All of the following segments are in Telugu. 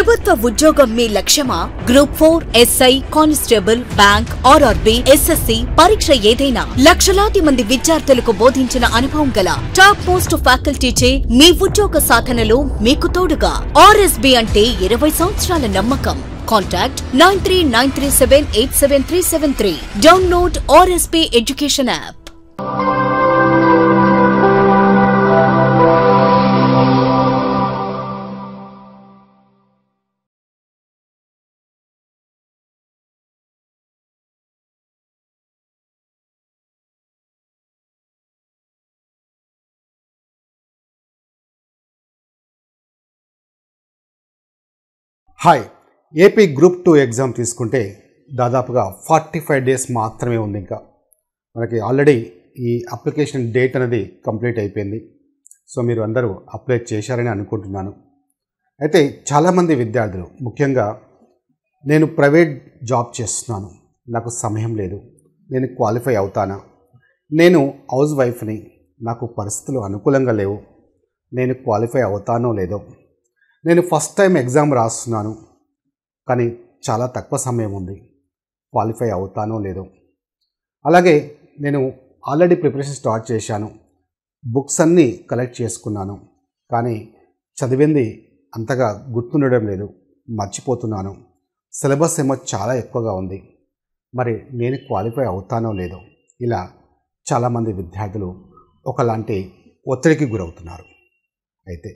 ప్రభుత్వ ఉద్యోగం మీ లక్ష్యమా? Group 4, SI, constable, bank, RRB, SSC పరీక్ష ఏదైనా లక్షలాది మంది విద్యార్థులకు బోధించిన అనుభవం గల టాప్ మోస్ట్ ఫ్యాకల్టీచే మీ ఉద్యోగ సాధనలో మీకు తోడుగా ఆర్ఎస్బి అంటే 20 సంవత్సరాల నమ్మకం. Contact 9393787373. Download RSB education app. Hi, AP group 2 exam తీసుకుంటే దాదాపుగా 45 డేస్ మాత్రమే ఉంది. ఇంకా మనకి ఆల్రెడీ ఈ అప్లికేషన్ డేట్ అనేది కంప్లీట్ అయిపోయింది. సో మీరు అందరూ అప్లై చేశారని అనుకుంటున్నాను. అయితే చాలామంది విద్యార్థులు, ముఖ్యంగా నేను ప్రైవేట్ జాబ్ చేస్తున్నాను, నాకు సమయం లేదు, నేను క్వాలిఫై అవుతానా, నేను హౌస్ వైఫ్ని, నాకు పరిస్థితులు అనుకూలంగా లేవు, నేను క్వాలిఫై అవుతానో లేదో, నేను ఫస్ట్ టైం ఎగ్జామ్ రాస్తున్నాను కానీ చాలా తక్కువ సమయం ఉంది, క్వాలిఫై అవుతానో లేదో, అలాగే నేను ఆల్రెడీ ప్రిపరేషన్ స్టార్ట్ చేశాను, బుక్స్ అన్నీ కలెక్ట్ చేసుకున్నాను కానీ చదివింది అంతగా గుర్తుండడం లేదు, మర్చిపోతున్నాను, సిలబస్ ఏమో చాలా ఎక్కువగా ఉంది, మరి నేను క్వాలిఫై అవుతానో లేదో, ఇలా చాలామంది విద్యార్థులు ఒకలాంటి ఒత్తిడికి గురవుతున్నారు. అయితే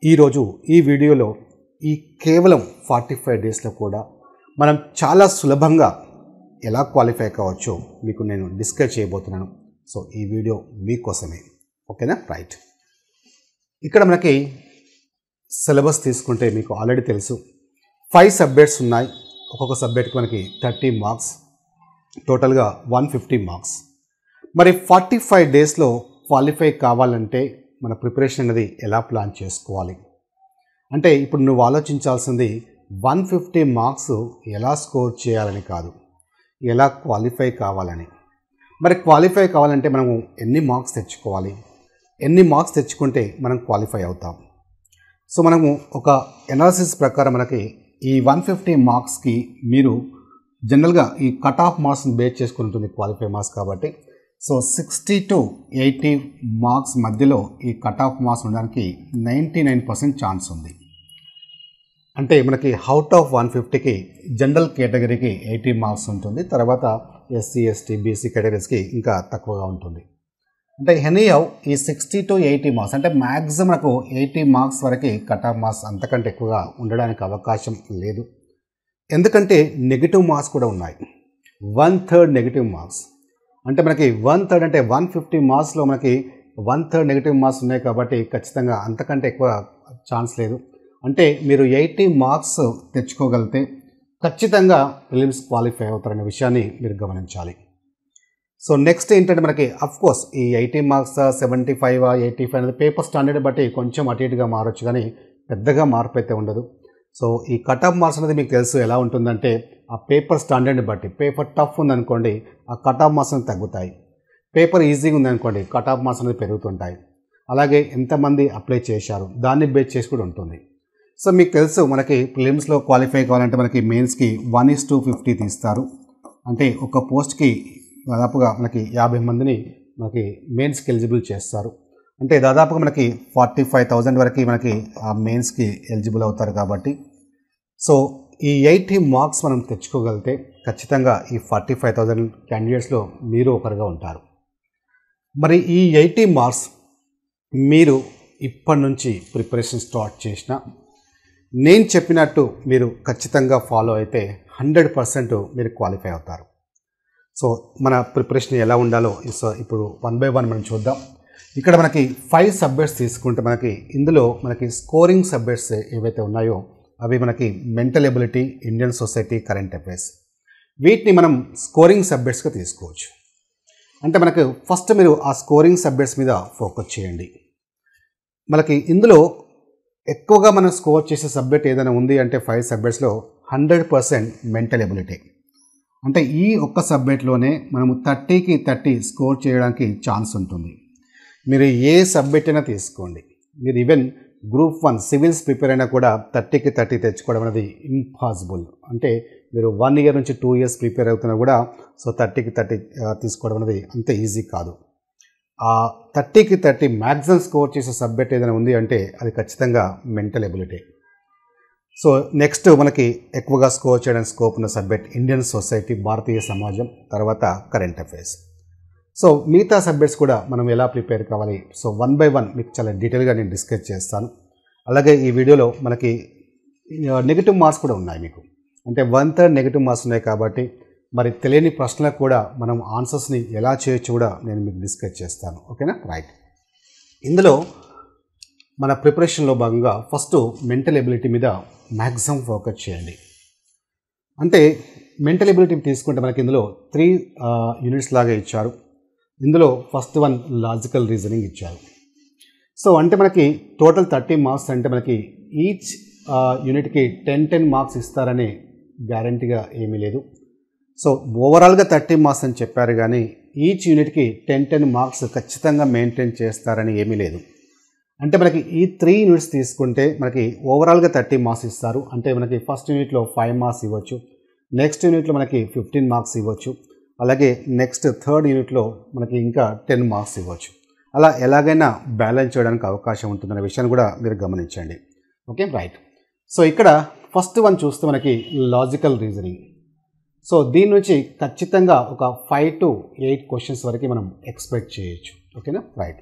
ఈరోజు ఈ వీడియోలో ఈ కేవలం 45 డేస్లో కూడా మనం చాలా సులభంగా ఎలా క్వాలిఫై కావచ్చో మీకు నేను డిస్కస్ చేయబోతున్నాను. సో ఈ వీడియో మీకోసమే, ఓకేనా? రైట్, ఇక్కడ మనకి సిలబస్ తీసుకుంటే మీకు ఆల్రెడీ తెలుసు 5 సబ్జెక్ట్స్ ఉన్నాయి. ఒక్కొక్క సబ్జెక్ట్కి మనకి 30 మార్క్స్, టోటల్గా 150 మార్క్స్. మరి 45 డేస్లో క్వాలిఫై కావాలంటే మన ప్రిపరేషన్ అనేది ఎలా ప్లాన్ చేసుకోవాలి అంటే, ఇప్పుడు నువ్వు ఆలోచించాల్సింది 150 మార్క్స్ ఎలా స్కోర్ చేయాలని కాదు, ఎలా క్వాలిఫై కావాలని. మరి క్వాలిఫై కావాలంటే మనము ఎన్ని మార్క్స్ తెచ్చుకోవాలి, ఎన్ని మార్క్స్ తెచ్చుకుంటే మనం క్వాలిఫై అవుతాం. సో మనము ఒక ఎనాలిసిస్ ప్రకారం మనకి ఈ 150 మార్క్స్కి మీరు జనరల్గా ఈ కట్ ఆఫ్ మార్క్స్ని బేస్ చేసుకుని ఉంటుంది క్వాలిఫై మార్క్స్ కాబట్టి. సో 60 to 80 మార్క్స్ మధ్యలో ఈ కట్ ఆఫ్ మార్క్స్ ఉండడానికి 99% ఛాన్స్ ఉంది. అంటే మనకి అవుట్ ఆఫ్ 150కి జనరల్ కేటగిరీకి 80 మార్క్స్ ఉంటుంది, తర్వాత ఎస్సీ, ఎస్టీ, బీసీ కేటగిరీస్కి ఇంకా తక్కువగా ఉంటుంది. అంటే ఎనీహౌ ఈ 60 to 80 మార్క్స్ అంటే మ్యాక్సిమం మనకు 80 మార్క్స్ వరకు కట్ ఆఫ్ మార్క్స్, అంతకంటే ఎక్కువగా ఉండడానికి అవకాశం లేదు. ఎందుకంటే నెగిటివ్ మార్క్స్ కూడా ఉన్నాయి, 1/3 నెగిటివ్ మార్క్స్. అంటే మనకి 1/3 అంటే 150 మార్క్స్లో మనకి 1/3 నెగిటివ్ మార్క్స్ ఉన్నాయి కాబట్టి ఖచ్చితంగా అంతకంటే ఎక్కువ ఛాన్స్ లేదు. అంటే మీరు 80 మార్క్స్ తెచ్చుకోగలిగితే ఖచ్చితంగా ప్రిలిమ్స్ క్వాలిఫై అవుతారనే విషయాన్ని మీరు గమనించాలి. సో నెక్స్ట్ ఏంటంటే మనకి అఫ్కోర్స్ ఈ 80 మార్క్స్ 75 85 అనేది పేపర్ స్టాండర్డ్ బట్టి కొంచెం అటు ఇటుగా మారచ్చు కానీ పెద్దగా మార్పు అయితే ఉండదు. సో ఈ కట్ ఆఫ్ మార్క్స్ అనేది మీకు తెలుసు ఎలా ఉంటుందంటే, ఆ పేపర్ స్టాండర్డ్ని బట్టి, పేపర్ టఫ్ ఉందనుకోండి ఆ కట్ ఆఫ్ మార్క్స్ అనేది తగ్గుతాయి, పేపర్ ఈజీగా ఉందనుకోండి కట్ ఆఫ్ మార్క్స్ అనేది పెరుగుతుంటాయి. అలాగే ఎంతమంది అప్లై చేశారు దాన్ని బేస్ చేసి కూడా ఉంటుంది. సో మీకు తెలుసు మనకి ప్రిలిమ్స్లో క్వాలిఫై కావాలంటే మనకి మెయిన్స్కి 1:50 తీస్తారు. అంటే ఒక పోస్ట్కి దాదాపుగా మనకి 50 మందిని మనకి మెయిన్స్కి ఎలిజిబుల్ చేస్తారు. అంటే దాదాపుగా మనకి 45,000 వరకు మనకి ఆ మెయిన్స్కి ఎలిజిబుల్ అవుతారు కాబట్టి. సో ఈ 80 మార్క్స్ మనం తెచ్చుకోగలిగితే ఖచ్చితంగా ఈ 45,000 క్యాండిడేట్స్లో మీరు ఒకరుగా ఉంటారు. మరి ఈ 80 మార్క్స్ మీరు ఇప్పటి నుంచి ప్రిపరేషన్ స్టార్ట్ చేసిన, నేను చెప్పినట్టు మీరు ఖచ్చితంగా ఫాలో అయితే 100% మీరు క్వాలిఫై అవుతారు. సో మన ప్రిపరేషన్ ఎలా ఉండాలో ఇప్పుడు 1 by 1 మనం చూద్దాం. ఇక్కడ మనకి 5 సబ్జెక్ట్స్ తీసుకుంటే మనకి ఇందులో మనకి స్కోరింగ్ సబ్జెక్ట్స్ ఏవైతే ఉన్నాయో అవి మనకి mental ability, Indian society, current affairs, వీటిని మనం స్కోరింగ్ సబ్జెక్ట్స్గా తీసుకోవచ్చు. అంటే మనకు ఫస్ట్ మీరు ఆ స్కోరింగ్ సబ్జెక్ట్స్ మీద ఫోకస్ చేయండి. మనకి ఇందులో ఎక్కువగా మనం స్కోర్ చేసే సబ్జెక్ట్ ఏదైనా ఉంది అంటే 5 సబ్జెక్ట్స్లో 100% మెంటల్ ఎబిలిటీ. అంటే ఈ ఒక్క సబ్జెక్ట్లోనే మనము 30కి 30 స్కోర్ చేయడానికి ఛాన్స్ ఉంటుంది. మీరు ఏ సబ్జెక్ట్ అయినా తీసుకోండి, మీరు ఈవెన్ గ్రూప్ 1 సివిల్స్ ప్రిపేర్ అయినా కూడా 30కి 30 తెచ్చుకోవడం అనేది ఇంపాసిబుల్. అంటే మీరు 1 ఇయర్ నుంచి 2 ఇయర్స్ ప్రిపేర్ అవుతున్నా కూడా సో 30కి 30 తీసుకోవడం అనేది అంత ఈజీ కాదు. ఆ 30కి 30 మ్యాక్సిమం స్కోర్ చేసే సబ్జెక్ట్ ఏదైనా ఉంది అంటే అది ఖచ్చితంగా మెంటల్ ఎబిలిటీ. సో నెక్స్ట్ మనకి ఎక్కువగా స్కోర్ చేయడానికి స్కోప్ ఉన్న సబ్జెక్ట్ ఇండియన్ సొసైటీ, భారతీయ సమాజం, తర్వాత కరెంట్ అఫైర్స్. సో మిగతా సబ్జెక్ట్స్ కూడా మనం ఎలా ప్రిపేర్ కావాలి, సో 1 by 1 మీకు చాలా డీటెయిల్గా నేను డిస్కస్ చేస్తాను. అలాగే ఈ వీడియోలో మనకి నెగిటివ్ మార్క్స్ కూడా ఉన్నాయి. మీకు అంటే 1/3 నెగిటివ్ మార్క్స్ ఉన్నాయి కాబట్టి మరి తెలియని ప్రశ్నలకు కూడా మనం ఆన్సర్స్ని ఎలా చేయొచ్చు కూడా నేను మీకు డిస్కస్ చేస్తాను. ఓకేనా, రైట్. ఇందులో మన ప్రిపరేషన్లో భాగంగా ఫస్ట్ మెంటల్ ఎబిలిటీ మీద మ్యాక్సిమం ఫోకస్ చేయండి. అంటే మెంటల్ ఎబిలిటీ తీసుకుంటే మనకి ఇందులో 3 యూనిట్స్ లాగా ఇచ్చారు. ఇందులో ఫస్ట్ వన్ లాజికల్ రీజనింగ్ ఇచ్చారు. సో అంటే మనకి టోటల్ 30 మార్క్స్ అంటే మనకి ఈచ్ యూనిట్కి 10 మార్క్స్ ఇస్తారనే గ్యారంటీగా ఏమీ లేదు. సో ఓవరాల్గా 30 మార్క్స్ అని చెప్పారు కానీ ఈచ్ యూనిట్కి 10 మార్క్స్ ఖచ్చితంగా మెయింటైన్ చేస్తారని ఏమీ లేదు. అంటే మనకి ఈ 3 యూనిట్స్ తీసుకుంటే మనకి ఓవరాల్గా 30 మార్క్స్ ఇస్తారు. అంటే మనకి ఫస్ట్ యూనిట్లో 5 మార్క్స్ ఇవ్వచ్చు, నెక్స్ట్ యూనిట్లో మనకి 15 మార్క్స్ ఇవ్వచ్చు, అలాగే నెక్స్ట్ థర్డ్ యూనిట్లో మనకి ఇంకా 10 మార్క్స్ ఇవ్వచ్చు. అలా ఎలాగైనా బ్యాలెన్స్ చేయడానికి అవకాశం ఉంటుందనే విషయాన్ని కూడా మీరు గమనించండి. Okay, right. సో ఇక్కడ ఫస్ట్ వన్ చూస్తే మనకి లాజికల్ రీజనింగ్. సో దీని నుంచి ఖచ్చితంగా ఒక 5 to 8 క్వశ్చన్స్ వరకు మనం ఎక్స్పెక్ట్ చేయొచ్చు. ఓకేనా, రైట్.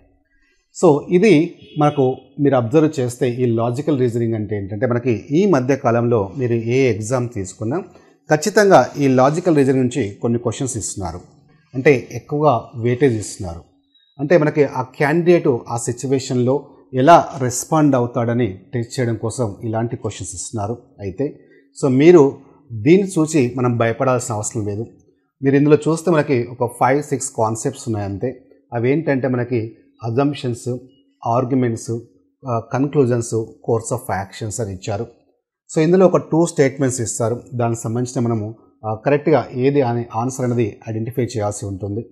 సో ఇది మనకు మీరు అబ్జర్వ్ చేస్తే ఈ లాజికల్ రీజనింగ్ అంటే ఏంటంటే మనకి ఈ మధ్య కాలంలో మీరు ఏ ఎగ్జామ్ తీసుకున్నా ఖచ్చితంగా ఈ లాజికల్ రీజనింగ్ నుంచి కొన్ని క్వశ్చన్స్ ఇస్తున్నారు. అంటే ఎక్కువగా వెయిటేజ్ ఇస్తున్నారు. అంటే మనకి ఆ క్యాండిడేటు ఆ సిచ్యువేషన్లో ఎలా రెస్పాండ్ అవుతాడని టెస్ట్ చేయడం కోసం ఇలాంటి క్వశ్చన్స్ ఇస్తున్నారు. అయితే సో మీరు దీన్ని చూసి మనం భయపడాల్సిన అవసరం లేదు. మీరు ఇందులో చూస్తే మనకి ఒక 5-6 కాన్సెప్ట్స్ ఉన్నాయంతే. అవి ఏంటంటే మనకి assumptions, arguments, conclusions, course of actions అని ఇచ్చారు. సో ఇందులో ఒక 2 స్టేట్మెంట్స్ ఇస్తారు. దానికి సంబంధించిన మనము కరెక్ట్గా ఏది అనే ఆన్సర్ అనేది ఐడెంటిఫై చేయాల్సి ఉంటుంది.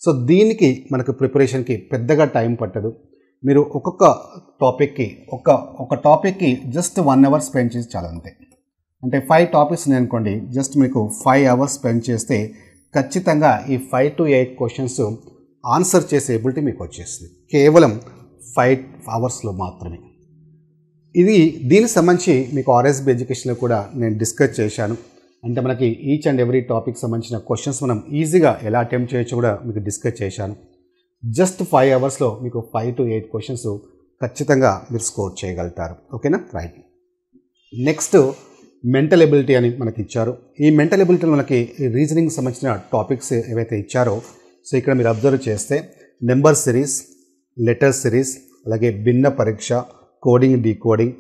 సో దీనికి మనకు ప్రిపరేషన్కి పెద్దగా టైం పట్టదు. మీరు ఒక్కొక్క టాపిక్కి ఒక టాపిక్కి జస్ట్ 1 hour స్పెండ్ చేసి చాలా అంతే. అంటే 5 టాపిక్స్ ఉన్నాయనుకోండి, జస్ట్ మీకు 5 hours స్పెండ్ చేస్తే ఖచ్చితంగా ఈ 5 to 8 క్వశ్చన్స్ ఆన్సర్ చేసే ఎబిలిటీ మీకు వచ్చేస్తుంది కేవలం 5 hours మాత్రమే. దీనికి సంబంధించి మీకు ఆర్ఎస్బి ఎడ్యుకేషన్లో కూడా నేను డిస్కస్ చేశాను. అంటే మనకి ఈచ్ అండ్ ఎవ్రీ టాపిక్ సంబంధించిన క్వశ్చన్స్ మనం ఈజీగా ఎలా అటెంప్ట్ చేయొచ్చు కూడా మీకు డిస్కస్ చేశాను. జస్ట్ 5 hours మీకు 5 to 8 క్వశ్చన్స్ ఖచ్చితంగా మీరు స్కోర్ చేయగలుగుతారు. ఓకేనా, రైట్. నెక్స్ట్ మెంటల్ ఎబిలిటీ అని మనకి ఇచ్చారు. ఈ మెంటల్ ఎబిలిటీలో మనకి రీజనింగ్ సంబంధించిన టాపిక్స్ ఏవైతే ఇచ్చారో సో ఇక్కడ మీరు అబ్జర్వ్ చేస్తే నెంబర్ సిరీస్, లెటర్ సిరీస్, అలాగే భిన్న పరీక్ష, కోడింగ్, డీకోడింగ్,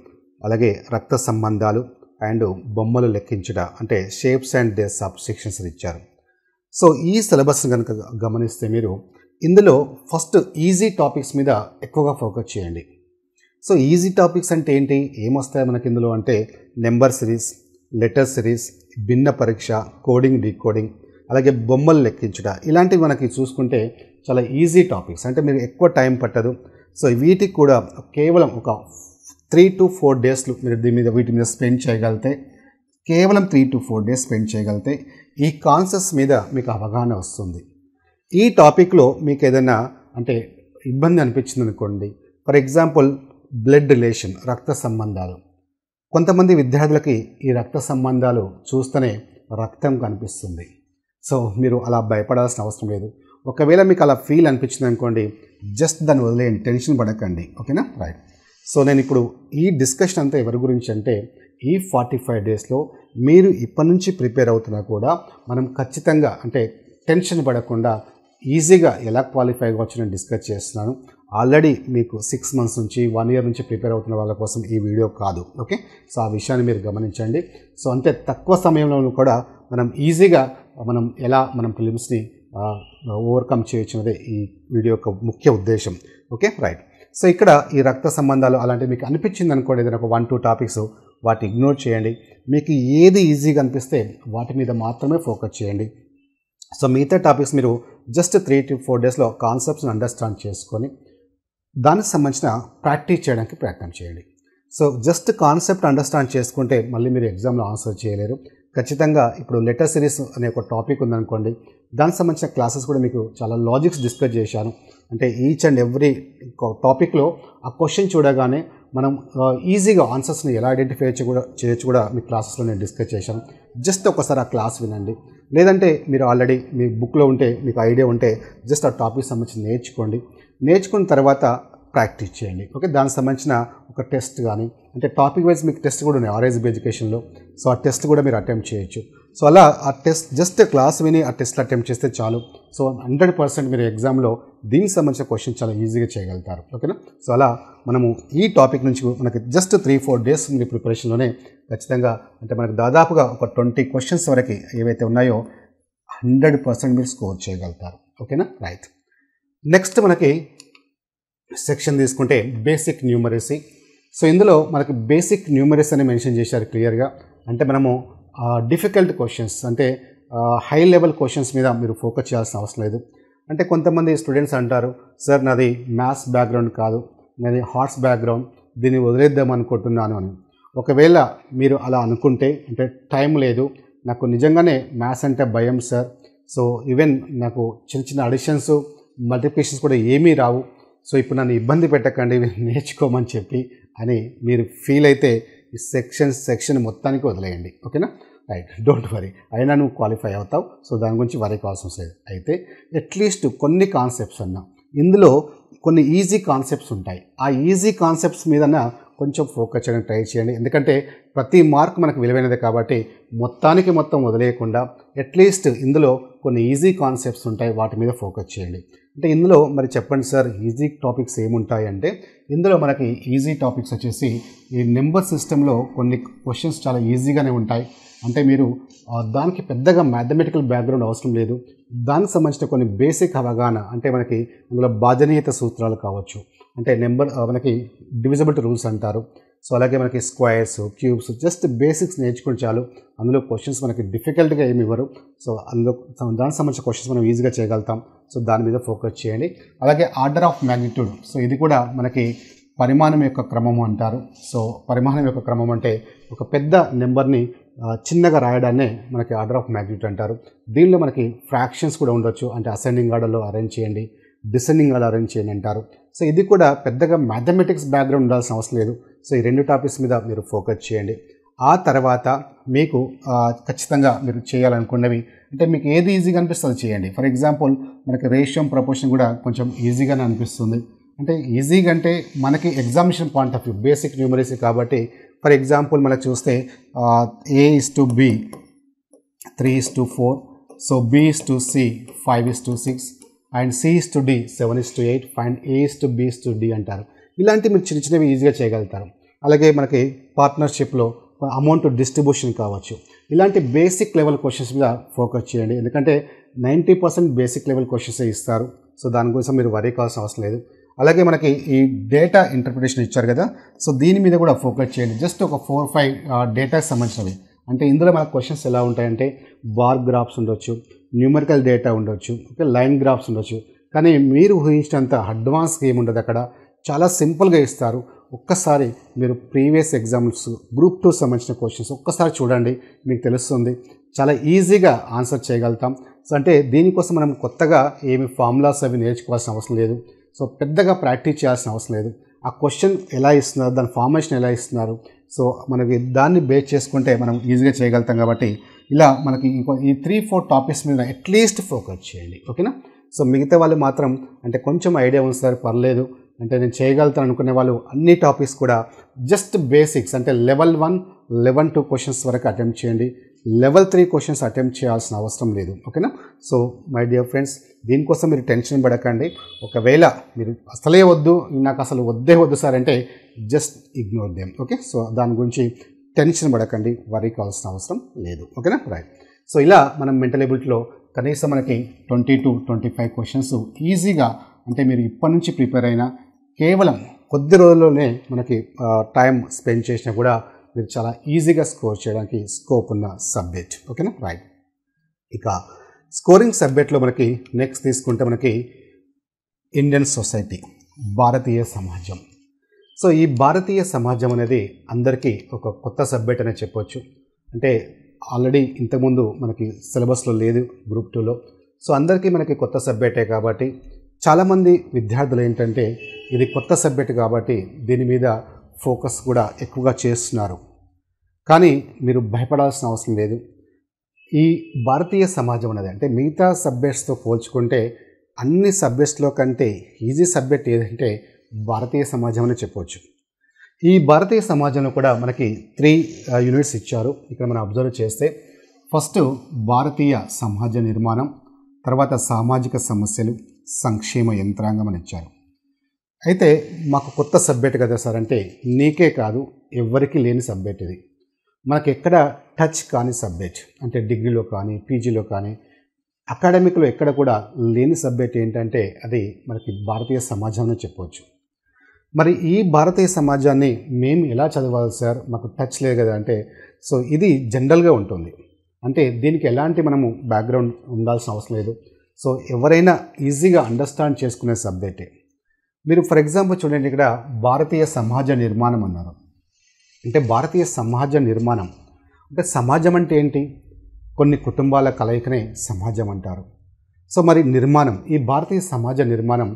అలాగే రక్త సంబంధాలు అండ్ బొమ్మలు లెక్కించుట అంటే shapes and they sub sections ఇచ్చారు. సో ఈ సిలబస్ని కనుక గమనిస్తే మీరు ఇందులో ఫస్ట్ ఈజీ టాపిక్స్ మీద ఎక్కువగా ఫోకస్ చేయండి. సో ఈజీ టాపిక్స్ అంటే ఏంటి, ఏమొస్తాయి మనకి ఇందులో అంటే నెంబర్ సిరీస్, లెటర్ సిరీస్, భిన్న పరీక్ష, కోడింగ్, డీకోడింగ్, అలాగే బొమ్మలు లెక్కించుట, ఇలాంటివి మనకి చూసుకుంటే చాలా ఈజీ టాపిక్స్. అంటే మీరు ఎక్కువ టైం పట్టదు. సో వీటికి కూడా కేవలం ఒక 3 to 4 days మీరు వీటి మీద స్పెండ్ చేయగలిగితే, కేవలం 3 to 4 days స్పెండ్ చేయగలిగితే ఈ కాన్సెప్ట్స్ మీద మీకు అవగాహన వస్తుంది. ఈ టాపిక్లో మీకు ఏదైనా అంటే ఇబ్బంది అనిపించింది అనుకోండి, ఫర్ ఎగ్జాంపుల్ బ్లడ్ రిలేషన్, రక్త సంబంధాలు. కొంతమంది విద్యార్థులకి ఈ రక్త సంబంధాలు చూస్తేనే రక్తం కనిపిస్తుంది. సో మీరు అలా భయపడాల్సిన అవసరం లేదు. ఒకవేళ మీకు అలా ఫీల్ అనిపించింది అనుకోండి, జస్ట్ దాన్ని వదిలేయండి, టెన్షన్ పడకండి. ఓకేనా, రైట్. సో నేను ఇప్పుడు ఈ డిస్కషన్ అంతా ఎవరి గురించి అంటే ఈ 45 daysలో మీరు ఇప్పటి నుంచి ప్రిపేర్ అవుతున్నా కూడా మనం ఖచ్చితంగా అంటే టెన్షన్ పడకుండా ఈజీగా ఎలా క్వాలిఫై అవ్వచ్చు నేను డిస్కస్ చేస్తున్నాను. ఆల్రెడీ మీకు 6 months నుంచి 1 year నుంచి ప్రిపేర్ అవుతున్న వాళ్ళ కోసం ఈ వీడియో కాదు. ఓకే, సో ఆ విషయాన్ని మీరు గమనించండి. సో అంటే తక్కువ సమయంలో కూడా మనం ఈజీగా ఎలా ప్రిలిమ్స్ని ఓవర్కమ్ చేయొచ్చు అదే ఈ వీడియో యొక్క ముఖ్య ఉద్దేశం. Okay, right. సో ఇక్కడ ఈ రక్త సంబంధాలు అలాంటివి మీకు అనిపించింది అనుకోండి, ఏదైనా ఒక 1-2 టాపిక్స్ వాటి ఇగ్నోర్ చేయండి. మీకు ఏది ఈజీగా అనిపిస్తే వాటి మీద మాత్రమే ఫోకస్ చేయండి. సో మిగతా టాపిక్స్ మీరు జస్ట్ 3 to 4 daysలో కాన్సెప్ట్స్ని అండర్స్టాండ్ చేసుకొని దానికి సంబంధించిన ప్రాక్టీస్ చేయడానికి ప్రయత్నం చేయండి. సో జస్ట్ కాన్సెప్ట్ అండర్స్టాండ్ చేసుకుంటే మళ్ళీ మీరు ఎగ్జామ్లో ఆన్సర్ చేయలేరు. ఖచ్చితంగా ఇప్పుడు లెటర్ సిరీస్ అనే ఒక టాపిక్ ఉందనుకోండి, దానికి సంబంధించిన క్లాసెస్ కూడా మీకు చాలా లాజిక్స్ డిస్కస్ చేశాను. అంటే ఈచ్ అండ్ ఎవ్రీ టాపిక్లో ఆ క్వశ్చన్ చూడగానే మనం ఈజీగా ఆన్సర్స్ని ఎలా ఐడెంటిఫై చేయొచ్చు కూడా మీ క్లాసెస్లో నేను డిస్కస్ చేశాను. జస్ట్ ఒకసారి ఆ క్లాస్ వినండి. లేదంటే మీరు ఆల్రెడీ మీ బుక్లో ఉంటే మీకు ఐడియా ఉంటే జస్ట్ ఆ టాపిక్ సంబంధించి నేర్చుకున్న తర్వాత ప్రాక్టీస్ చేయండి. ఓకే, దానికి సంబంధించిన ఒక టెస్ట్ కానీ అంటే టాపిక్ వైజ్ మీకు టెస్ట్ కూడా ఉన్నాయి ఆర్ఐఎస్బి ఎడ్యుకేషన్లో. సో ఆ టెస్ట్ కూడా మీరు అటెంప్ట్ చేయొచ్చు. సో అలా ఆ టెస్ట్ జస్ట్ క్లాస్ విని ఆ టెస్ట్లో అటెంప్ట్ చేస్తే చాలు. సో 100% మీరు ఎగ్జామ్లో దీనికి సంబంధించిన క్వశ్చన్ చాలా ఈజీగా చేయగలుగుతారు. ఓకేనా. సో అలా మనము ఈ టాపిక్ నుంచి మనకి జస్ట్ 3-4 డేస్ మీ ప్రిపరేషన్లోనే ఖచ్చితంగా అంటే మనకు దాదాపుగా ఒక 20 క్వశ్చన్స్ వరకు ఏవైతే ఉన్నాయో 100% మీరు స్కోర్ చేయగలుగుతారు. ఓకేనా, రైట్. నెక్స్ట్ మనకి సెక్షన్ తీసుకుంటే బేసిక్ న్యూమరసీ. సో ఇందులో మనకి బేసిక్ న్యూమరసీ అని మెన్షన్ చేశారు క్లియర్గా. అంటే మనము డిఫికల్ట్ క్వశ్చన్స్ అంటే హై లెవెల్ క్వశ్చన్స్ మీద మీరు ఫోకస్ చేయాల్సిన అవసరం లేదు. అంటే కొంతమంది స్టూడెంట్స్ అంటారు, సార్ నాది మ్యాథ్స్ బ్యాక్గ్రౌండ్ కాదు, నాది ఆర్ట్స్ బ్యాక్గ్రౌండ్, దీన్ని వదిలేద్దాం అనుకుంటున్నాను అని. ఒకవేళ మీరు అలా అనుకుంటే అంటే టైం లేదు, నాకు నిజంగానే మ్యాథ్స్ అంటే భయం సార్, సో ఈవెన్ నాకు చిన్న అడిషన్స్ మల్టిప్లికేషన్స్ కూడా ఏమీ రావు, సో ఇప్పుడు నన్ను ఇబ్బంది పెట్టకండి నేర్చుకోమని చెప్పి అని మీరు ఫీల్ అయితే ఈ సెక్షన్ మొత్తానికి వదిలేయండి. ఓకేనా, రైట్. డోంట్ వరీ, అయినా నువ్వు క్వాలిఫై అవుతావు. సో దాని గురించి వరీ కావాల్సిన లేదు. అయితే అట్లీస్ట్ కొన్ని కాన్సెప్ట్స్ అన్నా ఇందులో కొన్ని ఈజీ కాన్సెప్ట్స్ ఉంటాయి. ఆ ఈజీ కాన్సెప్ట్స్ మీదన కొంచెం ఫోకస్ చేయడానికి ట్రై చేయండి. ఎందుకంటే ప్రతి మార్క్ మనకు విలువైనదే కాబట్టి మొత్తం వదిలేయకుండా అట్లీస్ట్ ఇందులో కొన్ని ఈజీ కాన్సెప్ట్స్ ఉంటాయి, వాటి మీద ఫోకస్ చేయండి. అంటే ఇందులో మరి చెప్పండి సార్ ఈజీ టాపిక్స్ ఏముంటాయి అంటే, ఇందులో మనకి ఈజీ టాపిక్స్ వచ్చేసి ఈ నెంబర్ సిస్టంలో కొన్ని క్వశ్చన్స్ చాలా ఈజీగానే ఉంటాయి. అంటే మీరు దానికి పెద్దగా మ్యాథమెటికల్ బ్యాక్గ్రౌండ్ అవసరం లేదు. దానికి సంబంధించిన కొన్ని బేసిక్ అవగాహన అంటే మనకి అందులో భాజనీయత సూత్రాలు కావచ్చు, అంటే మనకి డివిజిబిలిటీ రూల్స్ అంటారు. సో అలాగే మనకి స్క్వేర్స్, క్యూబ్స్, జస్ట్ బేసిక్స్ నేర్చుకుంటే చాలు. అందులో క్వశ్చన్స్ మనకి డిఫికల్ట్గా ఏమి ఇవ్వరు. సో అందులో దానికి సంబంధించిన క్వశ్చన్స్ మనం ఈజీగా చేయగలుగుతాం. సో దాని మీద ఫోకస్ చేయండి. అలాగే ఆర్డర్ ఆఫ్ మ్యాగ్నిట్యూడ్, సో ఇది కూడా మనకి పరిమాణం యొక్క క్రమము అంటారు. సో పరిమాణం యొక్క క్రమం అంటే ఒక పెద్ద నెంబర్ని చిన్నగా రాయడాన్నే మనకి ఆర్డర్ ఆఫ్ మ్యాగ్నిట్యూడ్ అంటారు. దీనిలో మనకి ఫ్రాక్షన్స్ కూడా ఉండొచ్చు, అంటే అసెండింగ్ ఆర్డర్లో అరేంజ్ చేయండి, డిసెండింగ్ ఆర్డర్ అరేంజ్ చేయండి అంటారు. సో ఇది కూడా పెద్దగా మ్యాథమెటిక్స్ బ్యాక్గ్రౌండ్ ఉండాల్సిన అవసరం లేదు. సో ఈ 2 టాపిక్స్ మీద మీరు ఫోకస్ చేయండి. ఆ తర్వాత మీకు ఖచ్చితంగా మీరు చేయాలనుకున్నవి అంటే మీకు ఏది ఈజీగా అనిపిస్తుంది చేయండి. ఫర్ ఎగ్జాంపుల్ మనకి రేషియో ప్రపోర్షన్ కూడా కొంచెం ఈజీగానే అనిపిస్తుంది. అంటే ఈజీగా అంటే మనకి examination point of view basic numeracy కాబట్టి ఫర్ ఎగ్జాంపుల్ మనకు చూస్తే A:B 3:4, so B:C 5:6 and C:D 7:8, find A:B:D అంటారు. ఇలాంటి మీరు చిన్నవి ఈజీగా చేయగలుగుతారు. అలాగే మనకి పార్ట్నర్షిప్లో అమౌంట్ డిస్ట్రిబ్యూషన్ కావచ్చు. ఇలాంటి బేసిక్ లెవెల్ క్వశ్చన్స్ మీద ఫోకస్ చేయండి. ఎందుకంటే 90% బేసిక్ లెవెల్ క్వశ్చన్స్ ఇస్తారు. సో దానికోసం మీరు వరీ కావాల్సిన అవసరం లేదు. అలాగే మనకి ఈ డేటా ఇంటర్ప్రిటేషన్ ఇచ్చారు కదా, సో దీని మీద కూడా ఫోకస్ చేయండి. జస్ట్ ఒక 4-5 డేటాకి సంబంధించినవి. అంటే ఇందులో మనకు క్వశ్చన్స్ ఎలా ఉంటాయంటే బార్ గ్రాఫ్స్ ఉండొచ్చు, న్యూమరికల్ డేటా ఉండొచ్చు, ఓకే, లైన్ గ్రాఫ్స్ ఉండొచ్చు. కానీ మీరు ఊహించినంత అడ్వాన్స్గా ఏముండదు, అక్కడ చాలా సింపుల్గా ఇస్తారు. ఒక్కసారి మీరు ప్రీవియస్ ఎగ్జామ్స్ గ్రూప్ 2 సంబంధించిన క్వశ్చన్స్ ఒక్కసారి చూడండి, మీకు తెలుస్తుంది. చాలా ఈజీగా ఆన్సర్ చేయగలుగుతాం. సో అంటే దీనికోసం మనం కొత్తగా ఏమి ఫార్ములాస్ అవి నేర్చుకోవాల్సిన అవసరం లేదు. సో పెద్దగా ప్రాక్టీస్ చేయాల్సిన అవసరం లేదు. ఆ క్వశ్చన్ ఎలా ఇస్తున్నారు, దాని ఫార్మేషన్ ఎలా ఇస్తున్నారు, సో మనకి దాన్ని బేస్ చేసుకుంటే మనం ఈజీగా చేయగలుగుతాం. కాబట్టి ఇలా మనకి ఈ 3-4 టాపిక్స్ మీద అట్లీస్ట్ ఫోకస్ చేయండి. ఓకేనా. సో మిగతా వాళ్ళు మాత్రం అంటే కొంచెం ఐడియా ఉంది సార్ పర్లేదు అంటే నేను చేయగలుగుతాను అనుకునే వాళ్ళు అన్ని టాపిక్స్ కూడా జస్ట్ బేసిక్స్ అంటే లెవెల్ 1, లెవెల్ 2 క్వశ్చన్స్ వరకు అటెంప్ట్ చేయండి. లెవెల్ 3 క్వశ్చన్స్ అటెంప్ట్ చేయాల్సిన అవసరం లేదు. ఓకేనా. సో మై డియర్ ఫ్రెండ్స్, దీనికోసం మీరు టెన్షన్ పడకండి. ఒకవేళ మీరు అసలే నాకు అసలు వద్దు సార్ అంటే just ignore them. Okay. So దాని గురించి టెన్షన్ పడకండి, వరీ కావాల్సిన అవసరం లేదు. ఓకేనా, రైట్. సో ఇలా మనం మెంటల్ ఎబిలిటీలో కనీసం మనకి 20-25 క్వశ్చన్స్ ఈజీగా అంటే మీరు ఇప్పటి నుంచి ప్రిపేర్ అయినా కేవలం కొద్ది రోజుల్లోనే మనకి టైం స్పెండ్ చేసినా కూడా మీరు చాలా ఈజీగా స్కోర్ చేయడానికి స్కోప్ ఉన్న సబ్జెక్ట్. ఓకేనా, రైట్. ఇక స్కోరింగ్ సబ్జెక్ట్లో మనకి నెక్స్ట్ తీసుకుంటే మనకి ఇండియన్ సొసైటీ. భారతీయ సమాజం. సో ఈ భారతీయ సమాజం అనేది అందరికీ ఒక కొత్త సబ్జెక్ట్ అనే చెప్పొచ్చు. అంటే ఆల్రెడీ ఇంతకుముందు మనకి సిలబస్లో లేదు గ్రూప్ 2లో. సో అందరికీ మనకి కొత్త సబ్జెక్టే కాబట్టి చాలామంది విద్యార్థులు ఏంటంటే ఇది కొత్త సబ్జెక్ట్ కాబట్టి దీని మీద ఫోకస్ కూడా ఎక్కువగా చేస్తున్నారు. కానీ మీరు భయపడాల్సిన అవసరం లేదు. ఈ భారతీయ సమాజం అనేది అంటే మిగతా సబ్జెక్ట్స్తో పోల్చుకుంటే అన్ని సబ్జెక్ట్స్లో కంటే ఈజీ సబ్జెక్ట్ ఏదంటే భారతీయ సమాజం అని చెప్పవచ్చు. ఈ భారతీయ సమాజంలో కూడా మనకి 3 యూనిట్స్ ఇచ్చారు. ఇక్కడ మనం అబ్జర్వ్ చేస్తే ఫస్ట్ భారతీయ సమాజ నిర్మాణం, తర్వాత సామాజిక సమస్యలు, సంక్షేమ యంత్రాంగం అని ఇచ్చారు. అయితే మాకు కొత్త సబ్జెక్ట్ కదా సార్ అంటే నీకే కాదు ఎవరికి లేని సబ్జెక్ట్ ఇది. మనకి ఎక్కడ టచ్ కాని సబ్జెక్ట్ అంటే డిగ్రీలో కానీ పీజీలో కానీ అకాడమిక్లో ఎక్కడ కూడా లేని సబ్జెక్ట్ ఏంటంటే అది మనకి భారతీయ సమాజం అని చెప్పవచ్చు. మరి ఈ భారతీయ సమాజాన్ని మేము ఎలా చదవాలి సార్, మాకు టచ్ లేదు కదా అంటే సో ఇది జనరల్గా ఉంటుంది. అంటే దీనికి ఎలాంటి మనము బ్యాక్గ్రౌండ్ ఉండాల్సిన అవసరం లేదు. సో ఎవరైనా ఈజీగా అండర్స్టాండ్ చేసుకునే సబ్జెక్టే. మీరు ఫర్ ఎగ్జాంపుల్ చూడండి, ఇక్కడ భారతీయ సమాజ నిర్మాణం అన్నారు. అంటే భారతీయ సమాజ నిర్మాణం అంటే సమాజం అంటే ఏంటి? కొన్ని కుటుంబాల కలయికనే సమాజం అంటారు. సో మరి నిర్మాణం, ఈ భారతీయ సమాజ నిర్మాణం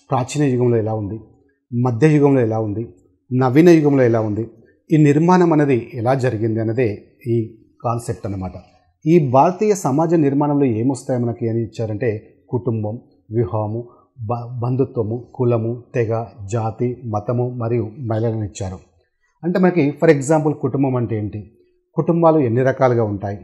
ప్రాచీన యుగంలో ఎలా ఉంది, మధ్యయుగంలో ఎలా ఉంది, నవీన యుగంలో ఎలా ఉంది, ఈ నిర్మాణం అనేది ఎలా జరిగింది అన్నదే ఈ కాన్సెప్ట్ అన్నమాట. ఈ భారతీయ సమాజ నిర్మాణంలో ఏమొస్తాయి మనకి అని ఇచ్చారంటే కుటుంబం, వివాహము, బంధుత్వము, కులము, తెగ, జాతి, మతము మరియు మహిళలను ఇచ్చారు. అంటే మనకి ఫర్ ఎగ్జాంపుల్ కుటుంబం అంటే ఏంటి? కుటుంబాలు ఎన్ని రకాలుగా ఉంటాయి?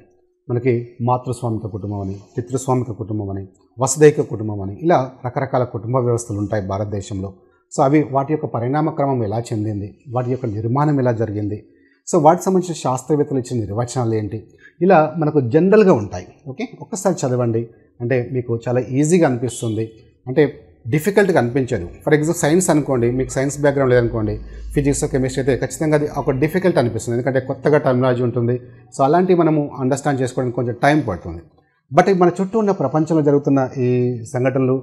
మనకి మాతృస్వామిక కుటుంబం అని, పితృస్వామిక కుటుంబం అని, వసుదైక కుటుంబం అని, ఇలా రకరకాల కుటుంబ వ్యవస్థలు ఉంటాయి భారతదేశంలో. సో అవి వాటి యొక్క పరిణామ క్రమం ఎలా చెందింది, వాటి యొక్క నిర్మాణం ఎలా జరిగింది, సో వాటికి సంబంధించిన శాస్త్రవేత్తలు ఇచ్చిన నిర్వచనాలు ఏంటి, ఇలా మనకు జనరల్గా ఉంటాయి. ఓకే, ఒక్కసారి చదవండి అంటే మీకు చాలా ఈజీగా అనిపిస్తుంది. అంటే డిఫికల్ట్గా అనిపించదు. ఫర్ ఎగ్జాంపుల్ సైన్స్ అనుకోండి, మీకు సైన్స్ బ్యాక్గ్రౌండ్ లేదనుకోండి, ఫిజిక్స్ కెమిస్ట్రీ అయితే ఖచ్చితంగా అది ఒక డిఫికల్ట్ అనిపిస్తుంది. ఎందుకంటే కొత్తగా టర్మినాలజీ ఉంటుంది. సో అలాంటివి మనము అండర్స్టాండ్ చేసుకోవడానికి కొంచెం టైం పడుతుంది. బట్ మన చుట్టూ ఉన్న ప్రపంచంలో జరుగుతున్న ఈ సంఘటనలు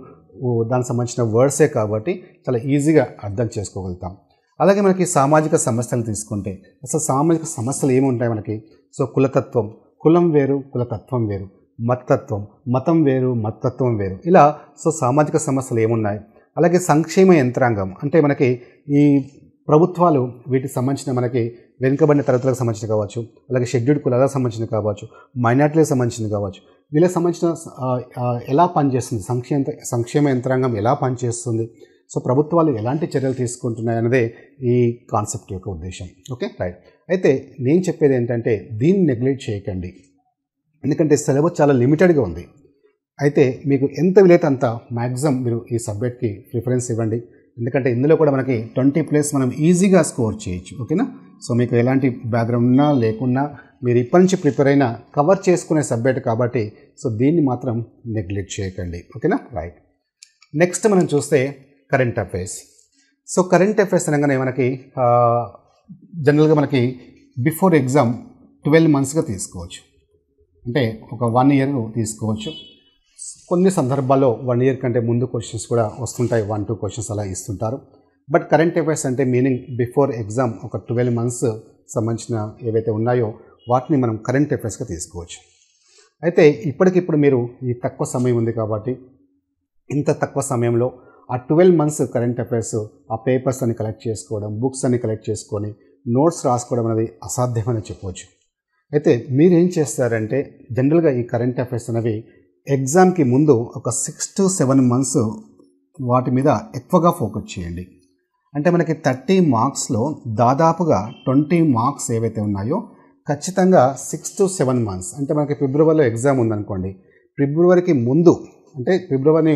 దానికి సంబంధించిన వర్డ్సే కాబట్టి చాలా ఈజీగా అర్థం చేసుకోగలుగుతాం. అలాగే మనకి సామాజిక సమస్యలు తీసుకుంటే అసలు సామాజిక సమస్యలు ఏముంటాయి మనకి? సో కులతత్వం, కులం వేరు, కులతత్వం వేరు, మతత్వం, మతం వేరు, మతత్వం వేరు, ఇలా సో సామాజిక సమస్యలు ఏమున్నాయి. అలాగే సంక్షేమ యంత్రాంగం అంటే మనకి ఈ ప్రభుత్వాలు వీటికి సంబంధించిన మనకి వెనుకబడిన తరగతులకు సంబంధించిన కావచ్చు, అలాగే షెడ్యూల్డ్ కులాలకు సంబంధించిన కావచ్చు, మైనార్టీలకు సంబంధించిన కావచ్చు, వీళ్ళకి సంబంధించిన ఎలా పనిచేస్తుంది, సంక్షేమ యంత్రాంగం ఎలా పనిచేస్తుంది, సో ప్రభుత్వాలు ఎలాంటి చర్యలు తీసుకుంటున్నాయి అన్నదే ఈ కాన్సెప్ట్ యొక్క ఉద్దేశం. Okay, right. అయితే నేను చెప్పేది ఏంటంటే దీన్ని నెగ్లెక్ట్ చేయకండి. ఎందుకంటే సిలబస్ చాలా లిమిటెడ్గా ఉంది. అయితే మీకు ఎంత వీలైతే అంత మ్యాక్సిమం మీరు ఈ సబ్జెక్ట్కి ప్రిఫరెన్స్ ఇవ్వండి. ఎందుకంటే ఇందులో కూడా మనకి 20+ మనం ఈజీగా స్కోర్ చేయొచ్చు. ఓకేనా? సో మీకు ఎలాంటి బ్యాక్గ్రౌండ్ ఉన్నా లేకున్నా మీరు ఇప్పటి నుంచి ప్రిపేర్ అయినా కవర్ చేసుకునే సబ్జెక్ట్ కాబట్టి సో దీన్ని మాత్రం నెగ్లెక్ట్ చేయకండి. ఓకేనా? రైట్. నెక్స్ట్ మనం చూస్తే current affairs. So current affairs అనగానే మనకి జనరల్గా మనకి బిఫోర్ ఎగ్జామ్ 12 మంత్స్గా తీసుకోవచ్చు. అంటే ఒక 1 ఇయర్ తీసుకోవచ్చు. కొన్ని సందర్భాల్లో 1 ఇయర్ కంటే ముందు క్వశ్చన్స్ కూడా వస్తుంటాయి, 1-2 క్వశ్చన్స్ అలా ఇస్తుంటారు. బట్ కరెంట్ అఫైర్స్ అంటే మీనింగ్ బిఫోర్ ఎగ్జామ్ ఒక 12 మంత్స్ సంబంధించిన ఏవైతే ఉన్నాయో వాటిని మనం కరెంట్ అఫైర్స్గా తీసుకోవచ్చు. అయితే ఇప్పటికిప్పుడు మీరు ఈ తక్కువ సమయం ఉంది కాబట్టి ఇంత తక్కువ సమయంలో ఆ 12 మంత్స్ కరెంట్ అఫైర్స్ ఆ పేపర్స్ అన్ని కలెక్ట్ చేసుకోవడం, బుక్స్ అన్ని కలెక్ట్ చేసుకొని నోట్స్ రాసుకోవడం అనేది అసాధ్యమని చెప్పవచ్చు. అయితే మీరు ఏం చేస్తారంటే జనరల్గా ఈ కరెంట్ అఫైర్స్ అనేవి ఎగ్జామ్కి ముందు ఒక 6 to 7 మంత్స్ వాటి మీద ఎక్కువగా ఫోకస్ చేయండి. అంటే మనకి 30 మార్క్స్లో దాదాపుగా 20 మార్క్స్ ఏవైతే ఉన్నాయో ఖచ్చితంగా 6 to 7 మంత్స్ అంటే మనకి ఫిబ్రవరిలో ఎగ్జామ్ ఉందనుకోండి, ఫిబ్రవరికి ముందు అంటే ఫిబ్రవరిని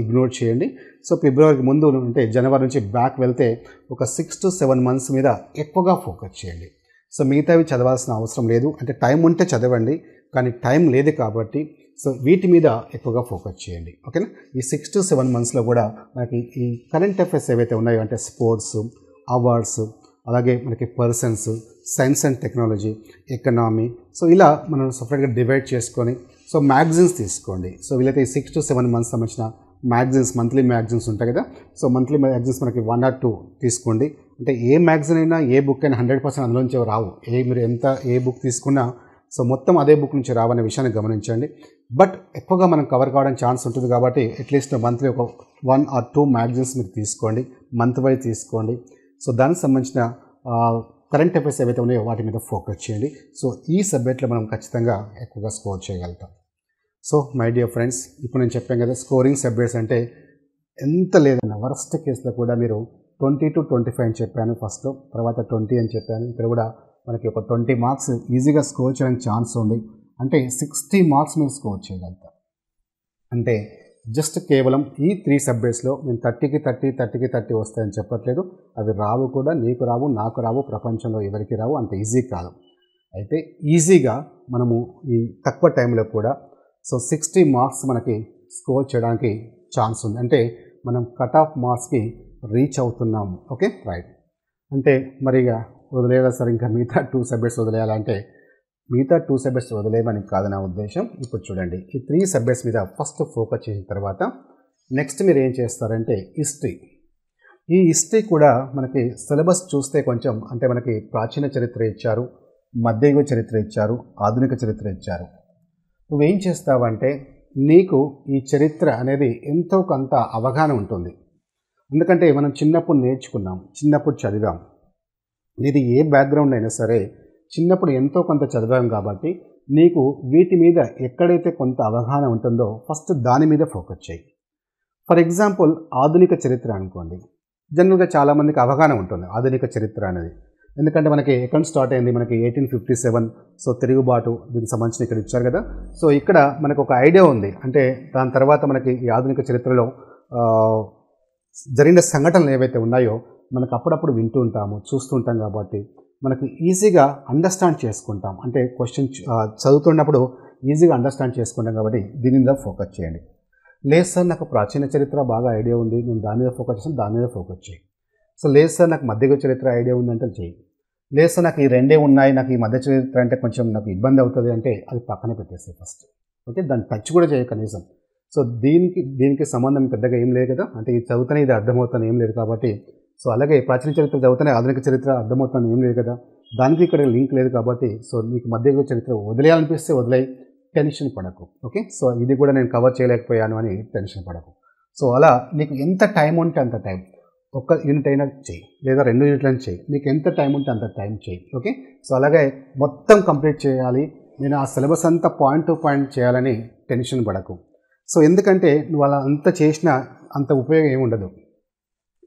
ఇగ్నోర్ చేయండి. సో ఫిబ్రవరికి ముందు అంటే జనవరి నుంచి బ్యాక్ వెళ్తే ఒక 6 to 7 మంత్స్ మీద ఎక్కువగా ఫోకస్ చేయండి. సో మిగతావి చదవాల్సిన అవసరం లేదు. అంటే టైం ఉంటే చదవండి, కానీ టైం లేదు కాబట్టి సో వీటి మీద ఎక్కువగా ఫోకస్ చేయండి. ఓకేనా? ఈ 6 to 7 మంత్స్లో కూడా మనకి ఈ కరెంట్ అఫైర్స్ ఏవైతే ఉన్నాయో అంటే స్పోర్ట్స్, అవార్డ్స్, అలాగే మనకి persons, science and technology, economy, so ఇలా మనం సపరేట్గా డివైడ్ చేసుకొని సో మ్యాగజైన్స్ తీసుకోండి. సో వీళ్ళైతే ఈ 6 to 7 మంత్స్ సంబంధించిన మ్యాగజైన్స్, మంత్లీ మ్యాగజైన్స్ ఉంటాయి కదా. సో మంత్లీ మ్యాగజైన్స్ మనకి 1 or 2 తీసుకోండి. అంటే ఏ మ్యాగజైన్ అయినా ఏ బుక్ అయినా 100% అందులోంచి రావు. మీరు ఏ బుక్ తీసుకున్నా సో మొత్తం అదే బుక్ నుంచి రావనే విషయాన్ని గమనించండి. బట్ ఎక్కువగా మనం కవర్ కావడానికి ఛాన్స్ ఉంటుంది కాబట్టి అట్లీస్ట్ మంత్లీ ఒక 1 or 2 మ్యాగజైన్స్ మీరు తీసుకోండి, మంత్ వైజ్ తీసుకోండి. సో దానికి సంబంధించిన కరెంట్ అఫైర్స్ ఏవైతే ఉన్నాయో వాటి మీద ఫోకస్ చేయండి. సో ఈ సబ్జెక్ట్లో మనం ఖచ్చితంగా ఎక్కువగా స్కోర్ చేయగలుగుతాం. సో మై డియర్ ఫ్రెండ్స్, ఇప్పుడు నేను చెప్పాను కదా, స్కోరింగ్ సబ్జెక్ట్స్ అంటే ఎంత లేదన్న వరస్ట్ కేసులో కూడా మీరు 20 to 25 అని చెప్పాను ఫస్ట్లో, తర్వాత 20 అని చెప్పాను. ఇక్కడ కూడా మనకి ఒక 20 మార్క్స్ ఈజీగా స్కోర్ చేయడానికి ఛాన్స్ ఉంది. అంటే 60 మార్క్స్ మీరు స్కోర్ చేయగలుగుతారు. అంటే జస్ట్ కేవలం ఈ 3 సబ్జెక్ట్స్లో నేను 30కి 30 వస్తాయని చెప్పట్లేదు. అవి రావు కూడా, నీకు రావు, నాకు రావు, ప్రపంచంలో ఎవరికి రావు, అంత ఈజీ కాదు. అయితే ఈజీగా మనము ఈ తక్కువ టైంలో కూడా సో 60 మార్క్స్ మనకి స్కోర్ చేయడానికి ఛాన్స్ ఉంది. అంటే మనం కట్ ఆఫ్ మార్క్స్కి రీచ్ అవుతున్నాము. Okay, right. అంటే మరి ఇక వదిలేదా సార్, ఇంకా మిగతా 2 సబ్జెక్ట్స్ వదిలేయాలంటే మిగతా 2 సబ్జెక్ట్స్ వదిలేయమని కాదు నా ఉద్దేశం. ఇప్పుడు చూడండి, ఈ 3 సబ్జెక్ట్స్ మీద ఫస్ట్ ఫోకస్ చేసిన తర్వాత నెక్స్ట్ మీరు ఏం చేస్తారంటే హిస్టరీ. ఈ హిస్టరీ కూడా మనకి సిలబస్ చూస్తే కొంచెం అంటే మనకి ప్రాచీన చరిత్ర ఇచ్చారు, మధ్యయుగ చరిత్ర ఇచ్చారు, ఆధునిక చరిత్ర ఇచ్చారు. నువ్వేం చేస్తావంటే నీకు ఈ చరిత్ర అనేది ఎంతో కొంత అవగాహన ఉంటుంది. ఎందుకంటే మనం చిన్నప్పుడు నేర్చుకున్నాం, చిన్నప్పుడు చదివాం. ఇది ఏ బ్యాక్గ్రౌండ్ అయినా సరే చిన్నప్పుడు ఎంతో కొంత చదివాం కాబట్టి నీకు వీటి మీద ఎక్కడైతే కొంత అవగాహన ఉంటుందో ఫస్ట్ దాని మీద ఫోకస్ చేయి. ఫర్ ఎగ్జాంపుల్ ఆధునిక చరిత్ర అనుకోండి, జనరల్గా చాలామందికి అవగాహన ఉంటుంది ఆధునిక చరిత్ర అనేది. ఎందుకంటే మనకి ఎక్కడ స్టార్ట్ అయింది, మనకి 1857. సో తిరుగుబాటు, దీనికి సంబంధించిన ఇక్కడ ఇచ్చారు కదా. సో ఇక్కడ మనకు ఒక ఐడియా ఉంది. అంటే దాని తర్వాత మనకి ఈ ఆధునిక చరిత్రలో జరిగిన సంఘటనలు ఏవైతే ఉన్నాయో మనకు అప్పుడప్పుడు వింటూ ఉంటాము, చూస్తూ ఉంటాం కాబట్టి మనకు ఈజీగా అండర్స్టాండ్ చేసుకుంటాం. అంటే క్వశ్చన్ చదువుతున్నప్పుడు ఈజీగా అండర్స్టాండ్ చేసుకుంటాం కాబట్టి దీని మీద ఫోకస్ చేయండి. లేదు సార్ నాకు ప్రాచీన చరిత్ర బాగా ఐడియా ఉంది, నేను దాని మీద ఫోకస్ చేస్తాను, దాని మీద ఫోకస్ చేయి. సో లేదు సార్ నాకు మధ్యయుగ చరిత్ర ఐడియా ఉందంటే చేయి. లేదు సార్ నాకు ఈ 2 ఉన్నాయి, నాకు ఈ మధ్య చరిత్ర అంటే కొంచెం నాకు ఇబ్బంది అవుతుంది అంటే అది పక్కన పెట్టేస్తాయి ఫస్ట్. ఓకే, దాన్ని టచ్ కూడా చేయ కనీసం. సో దీనికి సంబంధం పెద్దగా ఏం లేదు కదా. అంటే ఇది చదువుతానే ఇది అర్థమవుతాను ఏం లేదు కాబట్టి. సో అలాగే ప్రాచీన చరిత్ర చదువుతానే ఆధునిక చరిత్ర అర్థమవుతాను ఏం లేదు కదా, దానికి ఇక్కడ లింక్ లేదు కాబట్టి. సో నీకు మధ్యయుగ చరిత్ర వదిలేయాలనిపిస్తే వదిలేయి, టెన్షన్ పడకు. ఓకే, సో ఇది కూడా నేను కవర్ చేయలేకపోయాను అని టెన్షన్ పడకు. సో అలా నీకు ఎంత టైం ఉంటే అంత టైం, 1 యూనిట్ అయినా చేయి లేదా 2 యూనిట్లను చేయి, నీకు ఎంత టైం ఉంటే అంత టైం చేయి. ఓకే, సో అలాగే మొత్తం కంప్లీట్ చేయాలి, నేను ఆ సిలబస్ అంతా పాయింట్ టు పాయింట్ చేయాలని టెన్షన్ పడకు. సో ఎందుకంటే నువ్వు అలా అంత చేసినా అంత ఉపయోగం ఏమి ఉండదు.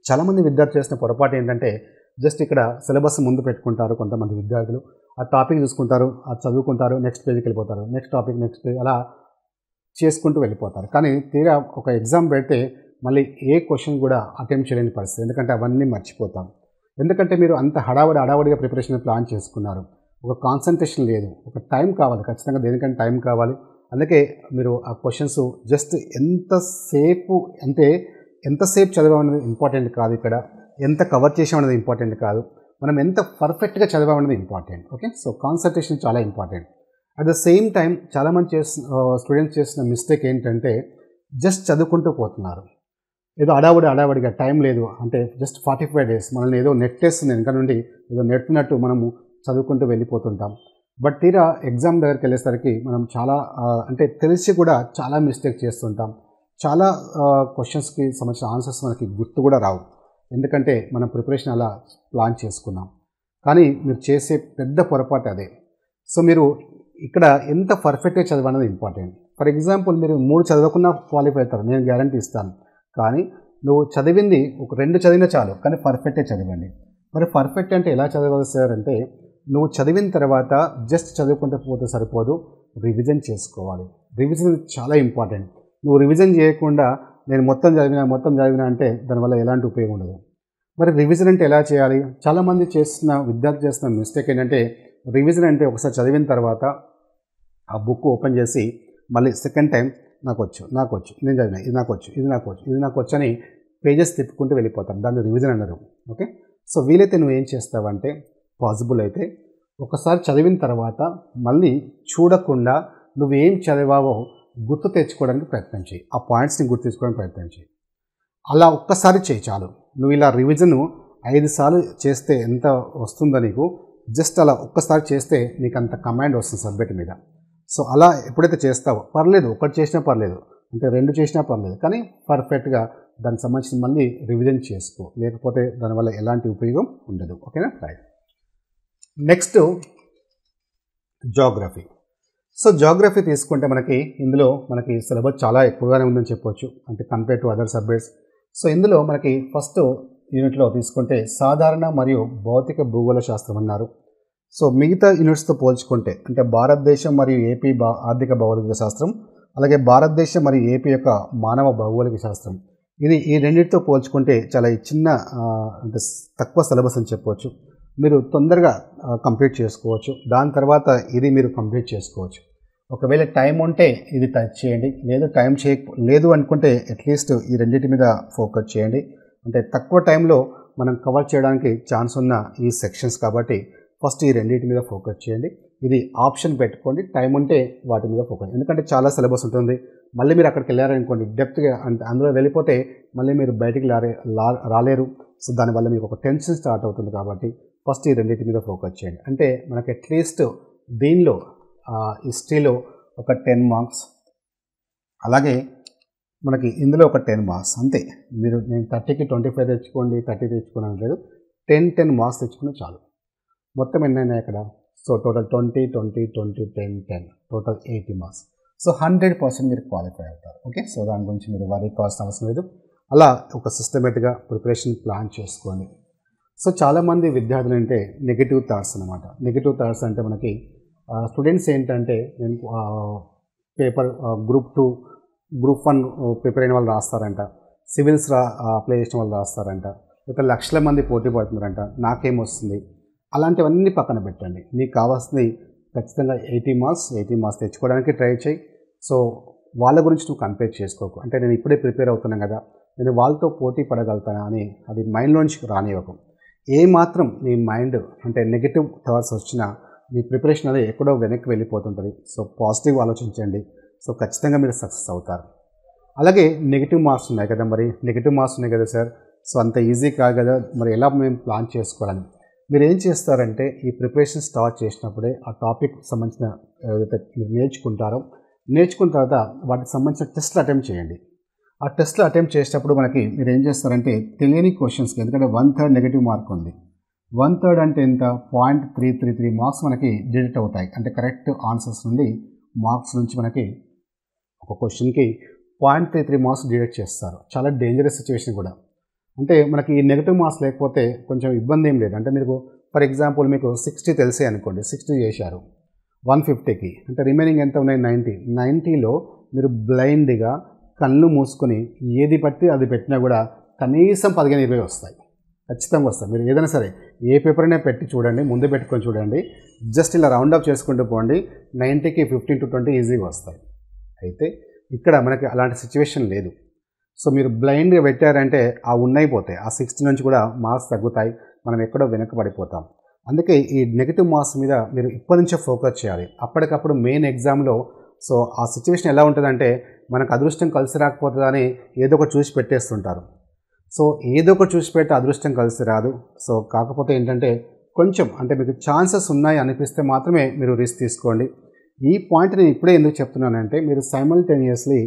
చాలామంది విద్యార్థులు చేసిన పొరపాటు ఏంటంటే జస్ట్ ఇక్కడ సిలబస్ ముందు పెట్టుకుంటారు. కొంతమంది విద్యార్థులు ఆ టాపిక్ చూసుకుంటారు, అది చదువుకుంటారు, నెక్స్ట్ పేజీకి వెళ్ళిపోతారు, నెక్స్ట్ టాపిక్ నెక్స్ట్ పేజ్ అలా చేసుకుంటూ వెళ్ళిపోతారు. కానీ తీరా ఒక ఎగ్జామ్ పెడితే మళ్ళీ ఏ క్వశ్చన్ కూడా అటెంప్ట్ చేయలేని పరిస్థితి, ఎందుకంటే అవన్నీ మర్చిపోతాం. ఎందుకంటే మీరు అంత హడావడిగా ప్రిపరేషన్ ప్లాన్ చేసుకున్నారు, ఒక కాన్సన్ట్రేషన్ లేదు, ఒక టైం కావాలి, ఖచ్చితంగా దేనికంటే టైం కావాలి. అందుకే మీరు ఆ క్వశ్చన్స్ జస్ట్ ఎంతసేపు చదివామనేది ఇంపార్టెంట్ కాదు, ఇక్కడ ఎంత కవర్ చేసామనేది ఇంపార్టెంట్ కాదు, మనం ఎంత పర్ఫెక్ట్గా చదివామనేది ఇంపార్టెంట్. ఓకే, సో కాన్సన్ట్రేషన్ చాలా important. At the same time చాలామంది స్టూడెంట్స్ చేసిన మిస్టేక్ ఏంటంటే జస్ట్ చదువుకుంటూ పోతున్నారు. ఏదో అడావుడిగా టైం లేదు అంటే జస్ట్ 45 days మనల్ని ఏదో నెట్టేస్తుంది వెనక నుండి, ఏదో నెట్టున్నట్టు మనము చదువుకుంటూ వెళ్ళిపోతుంటాం. బట్ తీరా ఎగ్జామ్ దగ్గరికి వెళ్ళేసరికి మనం చాలా అంటే తెలిసి కూడా చాలా మిస్టేక్ చేస్తుంటాం. చాలా క్వశ్చన్స్కి సంబంధించిన ఆన్సర్స్ మనకి గుర్తు కూడా రావు, ఎందుకంటే మనం ప్రిపరేషన్ అలా ప్లాన్ చేసుకున్నాం. కానీ మీరు చేసే పెద్ద పొరపాటు అదే. సో మీరు ఇక్కడ ఎంత పర్ఫెక్ట్గా చదవాలనేది ఇంపార్టెంట్. ఫర్ ఎగ్జాంపుల్ మీరు 3 చదవకుండా క్వాలిఫై అవుతారు, నేను గ్యారంటీ ఇస్తాను. కానీ నువ్వు చదివింది ఒక 2 చదివినా చాలు, కానీ పర్ఫెక్టే చదవండి. మరి పర్ఫెక్ట్ అంటే ఎలా చదవాలి సార్ అంటే నువ్వు చదివిన తర్వాత జస్ట్ చదువుకుంటూ పోతే సరిపోదు, రివిజన్ చేసుకోవాలి. రివిజన్ చాలా ఇంపార్టెంట్. నువ్వు రివిజన్ చేయకుండా నేను మొత్తం చదివినా అంటే దానివల్ల ఎలాంటి ఉపయోగం ఉండదు. మరి రివిజన్ అంటే ఎలా చేయాలి? చాలామంది విద్యార్థి చేస్తున్న మిస్టేక్ ఏంటంటే రివిజన్ అంటే ఒకసారి చదివిన తర్వాత ఆ బుక్ ఓపెన్ చేసి మళ్ళీ సెకండ్ టైం నాకు వచ్చు నేను చదివిన ఇది నాకు వచ్చు అని పేజెస్ తిప్పుకుంటూ వెళ్ళిపోతాను, దాన్ని రివిజన్ అన్నారు. ఓకే, సో వీలైతే నువ్వు ఏం చేస్తావంటే పాసిబుల్ అయితే ఒకసారి చదివిన తర్వాత మళ్ళీ చూడకుండా నువ్వేం చదివావో గుర్తు తెచ్చుకోవడానికి ప్రయత్నం చేయి, ఆ పాయింట్స్ని గుర్తు తెచ్చుకోవడానికి ప్రయత్నం చేయి. అలా ఒక్కసారి చేయి చాలు. నువ్వు ఇలా రివిజన్ 5 సార్లు చేస్తే ఎంత వస్తుందో నీకు, జస్ట్ అలా ఒక్కసారి చేస్తే నీకు అంత కమాండ్ వస్తుంది సబ్జెక్ట్ మీద. సో అలా ఎప్పుడైతే చేస్తావో పర్లేదు, ఒకటి చేసినా పర్లేదు, అంటే 2 చేసినా పర్లేదు, కానీ పర్ఫెక్ట్గా దానికి సంబంధించి మళ్ళీ రివిజన్ చేసుకో, లేకపోతే దానివల్ల ఎలాంటి ఉపయోగం ఉండదు. ఓకేనా? Right. Next geography. So geography తీసుకుంటే ఇందులో మనకి సిలబస్ చాలా ఎక్కువగానే ఉందని చెప్పొచ్చు, అంటే compare to other subjects. So ఇందులో మనకి ఫస్ట్ యూనిట్లో తీసుకుంటే సాధారణ మరియు భౌతిక భూగోళ శాస్త్రం అన్నారు. సో మిగతా యూనిట్స్తో పోల్చుకుంటే, అంటే భారతదేశం మరియు ఏపీ ఆర్థిక భౌగోళిక శాస్త్రం, అలాగే భారతదేశం మరియు ఏపీ యొక్క మానవ భౌగోళిక శాస్త్రం, ఈ రెండింటితో పోల్చుకుంటే చాలా చిన్న అంటే తక్కువ సిలబస్ అని చెప్పవచ్చు. మీరు తొందరగా కంప్లీట్ చేసుకోవచ్చు. దాని తర్వాత ఇది మీరు కంప్లీట్ చేసుకోవచ్చు. ఒకవేళ టైం ఉంటే ఇది టచ్ చేయండి, లేదు అనుకుంటే అట్లీస్ట్ ఈ రెండింటి మీద ఫోకస్ చేయండి. అంటే తక్కువ టైంలో మనం కవర్ చేయడానికి ఛాన్స్ ఉన్న ఈ సెక్షన్స్ కాబట్టి ఫస్ట్ ఈ రెండింటి మీద ఫోకస్ చేయండి. ఇది ఆప్షన్ పెట్టుకోండి, టైం ఉంటే వాటి మీద ఫోకస్, ఎందుకంటే చాలా సిలబస్ ఉంటుంది. మళ్ళీ మీరు అక్కడికి వెళ్ళారనుకోండి డెప్త్గా, అంటే అందులో వెళ్ళిపోతే మళ్ళీ మీరు బయటికి రాలేరు. సో దానివల్ల మీకు ఒక టెన్షన్ స్టార్ట్ అవుతుంది. కాబట్టి ఫస్ట్ ఈ రెండింటి మీద ఫోకస్ చేయండి. అంటే మనకి అట్లీస్ట్ దీనిలో హిస్టరీలో ఒక 10 మార్క్స్, అలాగే మనకి ఇందులో ఒక 10 మార్క్స్ అంతే. నేను 30కి 25 తెచ్చుకోండి, 30 తెచ్చుకోండి అనలేదు, 10 మార్క్స్ తెచ్చుకున్నా చాలు. మొత్తం ఎన్ని అయినాయి అక్కడ? So total 20, 10 total 80 marks. So 100% మీరు క్వాలిఫై అవుతారు. ఓకే, సో దాని గురించి మీరు వరీ కావాల్సిన అవసరం లేదు. అలా ఒక సిస్టమేటిక్గా ప్రిపరేషన్ ప్లాన్ చేసుకోండి. సో చాలామంది విద్యార్థులు అంటే నెగిటివ్ థాట్స్ అనమాట. నెగిటివ్ థాట్స్ అంటే మనకి స్టూడెంట్స్ ఏంటంటే, నేను పేపర్ గ్రూప్ 2, గ్రూప్ 1 ప్రిపేర్ అయిన వాళ్ళు రాస్తారంట, సివిల్స్ అప్లై చేసిన వాళ్ళు రాస్తారంట, ఇక లక్షల మంది పోటీ పడుతున్నారంట, నాకేమొస్తుంది, అలాంటివన్నీ పక్కన పెట్టండి. నీకు కావాల్సింది ఖచ్చితంగా 80 మార్క్స్ తెచ్చుకోవడానికి ట్రై చేయి. సో వాళ్ళ గురించి నువ్వు కంపేర్ చేసుకోకు. అంటే నేను ఇప్పుడే ప్రిపేర్ అవుతున్నాను కదా, నేను వాళ్ళతో పోటీ పడగలుగుతానా అని అది మైండ్లోంచి రానివ్వకు. ఏమాత్రం నీ మైండ్ అంటే నెగిటివ్ థాట్స్ వచ్చినా మీ ప్రిపరేషన్ అనేది ఎక్కడో వెనక్కి వెళ్ళిపోతుంటుంది. సో పాజిటివ్ ఆలోచించండి. సో ఖచ్చితంగా మీరు సక్సెస్ అవుతారు. అలాగే నెగిటివ్ మార్క్స్ ఉన్నాయి కదా సార్, సో అంత ఈజీ కాదు కదా, మరి ఎలా మేము ప్లాన్ చేసుకోవాలని మీరు ఏం చేస్తారంటే, ఈ ప్రిపరేషన్ స్టార్ట్ చేసినప్పుడే ఆ టాపిక్ సంబంధించిన ఏదైతే మీరు నేర్చుకున్న తర్వాత వాటికి సంబంధించిన టెస్ట్లు అటెంప్ట్ చేయండి. ఆ టెస్ట్లు అటెంప్ట్ చేసేటప్పుడు మీరు ఏం చేస్తారంటే, తెలియని క్వశ్చన్స్కి, ఎందుకంటే 1/3 నెగిటివ్ మార్క్ ఉంది, 1/3 అంటే ఎంత, 0.333 మార్క్స్ మనకి డిడక్ట్ అవుతాయి. అంటే కరెక్ట్ ఆన్సర్స్ నుండి మార్క్స్ నుంచి మనకి ఒక క్వశ్చన్కి 0.33 మార్క్స్ డిడక్ట్ చేస్తారు. చాలా డేంజరస్ సిచ్యువేషన్ కూడా. అంటే మనకి ఈ నెగిటివ్ మార్క్స్ లేకపోతే కొంచెం ఇబ్బంది ఏం లేదు. అంటే మీరు ఫర్ ఎగ్జాంపుల్ మీకు 60 తెలిసే అనుకోండి, 60 చేశారు 150కి, అంటే రిమైనింగ్ ఎంత ఉన్నాయి 90లో మీరు బ్లైండ్గా కళ్ళు మూసుకొని ఏది పట్టి అది పెట్టినా కూడా కనీసం 15-20 వస్తాయి, ఖచ్చితంగా వస్తాయి. మీరు ఏదైనా సరే ఏ పేపర్ అయినా పెట్టి చూడండి, ముందు పెట్టుకొని చూడండి, జస్ట్ ఇలా రౌండ్ అప్ చేసుకుంటూ పోండి, 90కి 15 to 20 ఈజీగా వస్తాయి. అయితే ఇక్కడ మనకి అలాంటి సిచ్యువేషన్ లేదు. సో మీరు బ్లైండ్గా పెట్టారంటే ఆ ఉన్నైపోతాయి, ఆ 60 నుంచి కూడా మార్క్స్ తగ్గుతాయి, మనం ఎక్కడో వెనకబడిపోతాం. అందుకే ఈ నెగిటివ్ మార్క్స్ మీద మీరు ఇప్పటి నుంచే ఫోకస్ చేయాలి. అప్పటికప్పుడు మెయిన్ ఎగ్జామ్లో సో ఆ సిచ్యువేషన్ ఎలా ఉంటుందంటే, మనకు అదృష్టం కలిసి రాకపోతుందా అని ఏదో ఒకటి చూసి పెట్టేస్తుంటారు. సో ఏదో ఒకటి చూసి పెడితే అదృష్టం కలిసి రాదు. సో కాకపోతే ఏంటంటే కొంచెం అంటే మీకు ఛాన్సెస్ ఉన్నాయి అనిపిస్తే మాత్రమే మీరు రిస్క్ తీసుకోండి. ఈ పాయింట్ నేను ఇప్పుడే ఎందుకు చెప్తున్నానంటే, మీరు సైమల్టేనియస్లీ